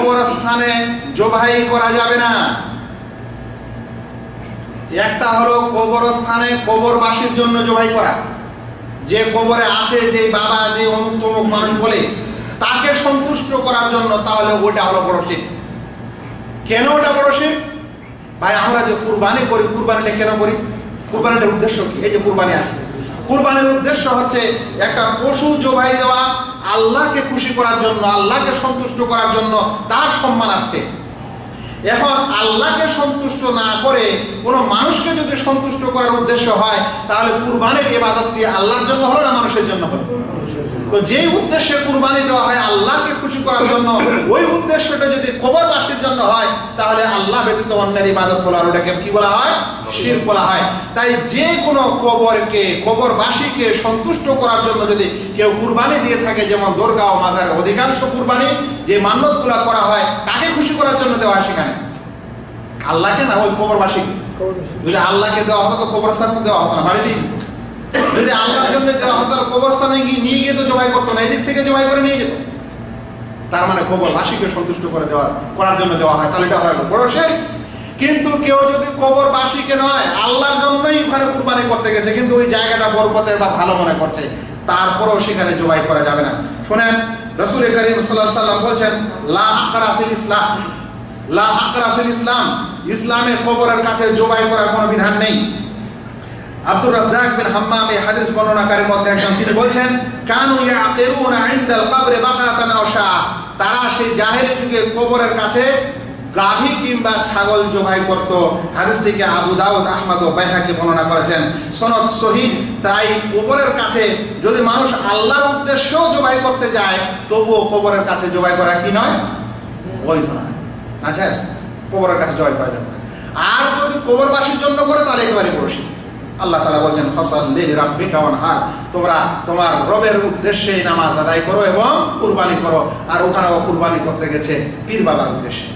কবরস্থানে জবাই করা যাবে না। একটা হলো কবরস্থানে কবরবাসীর জন্য জবাই করা, যে কবরে আছে যে বাবা যে অমুক তমুক মানুষ বলে তাকে সন্তুষ্ট করার জন্য, তাহলে ওটা হলো বড় শিরক। কেন ওটা বড় শিরক? ভাই আমরা যে কুরবানি করি, কুরবানিটা কেন করি? কুরবানির উদ্দেশ্য কি? এই যে কুরবানি আসছে, কুরবানির উদ্দেশ্য হচ্ছে একটা পশু জবাই দেওয়া আল্লাহকে খুশি করার জন্য, আল্লাহকে সন্তুষ্ট করার জন্য, তার সম্মানার্থে। এখন আল্লাহকে সন্তুষ্ট না করে কোন মানুষকে যদি সন্তুষ্ট করার উদ্দেশ্য হয়, তাহলে কুরবানির ইবাদতটি আল্লাহর জন্য হলো না মানুষের জন্য হলো? তো যে উদ্দেশ্যে কুরবানি দেওয়া হয় আল্লাহকে খুশি করার জন্য, ওই উদ্দেশ্যটা যদি কবরবাসীর জন্য হয়, তাহলে আল্লাহ ব্যতীত অন্যের ইবাদত হলো, আর ওটাকে কি বলা হয়? শিরক বলা হয়। তাই যে কোনো কবরকে, কবরবাসীকে সন্তুষ্ট করার জন্য যদি কেউ কুরবানি দিয়ে থাকে, যেমন দরগা ও মাজার অধিকাংশ কুরবানি যে মান্যতগুলো করা হয়, কাকে খুশি করার জন্য দেওয়া হয় সেখানে? আল্লাহকে না, ওই কবরবাসীকে। যদি আল্লাহকে দেওয়া হতো তো কবরস্থানে দেওয়া হতো না, বাড়িতেই দিত। যদি আল্লাহর জন্য দেওয়া হতো কবরস্থানে নিয়ে গিয়ে তো জবাই করতো না, এদিক থেকে জবাই করে নিয়ে যেত। তার মানে কবরবাসীকে সন্তুষ্ট করে করার জন্য দেওয়া হয়, তাহলে এটা হয় বড় শিরক। কিন্তু কেউ যদি কবরবাসীকে নয়, আল্লাহর জন্যই ওখানে কুরবানি করতে গেছে, কিন্তু ওই জায়গাটা বরকতের বা ভালো মনে করছে, তারপরেও সেখানে জবাই করা যাবে না। শোনেন, রাসূল করিম সাল্লাল্লাহু আলাইহি ওয়াসাল্লাম বলেছেন, লা আকরা ফিল ইসলাম, লা আকরা ফিল ইসলাম, ইসলামে কবরের কাছে জবাই করার কোনো বিধান নেই। আব্দুর রাজ্জাক বিন হাম্মাম এই হাদিস বর্ণনাকারীর মধ্যে একজন, তিনি বলছেন, কানু ইয়াকিরুনা ইনদাল কবরে বাকরাতান আও শাহ, তারা সেই জাহেলি যুগে কবরের কাছে গাভী কিংবা ছাগল জবাই করত। হাদিসটিকে আবু দাউদ, আহমদ ও বাইহাকি বর্ণনা করেছেন, সনদ সহিহ। তাই কবরের কাছে যদি মানুষ আল্লাহর উদ্দেশ্যেও জবাই করতে যায়, তবুও কবরের কাছে জবাই করা কি নয়? বৈধ নয়। আচ্ছা, কবরের কাছে জবাই করা যাবে না। আর যদি কবরবাসীর জন্য করে, তাহলে একেবারে বড় শিরক। আল্লাহ তাআলা বলেন, ফাসাল্লি লিরাব্বিকা ওয়ানহার, তোমরা তোমার রবের উদ্দেশ্যে নামাজ আদায় করো এবং কুরবানি করো। আর ওখানেও কুরবানি করতে গেছে পীর বাবার উদ্দেশ্যে।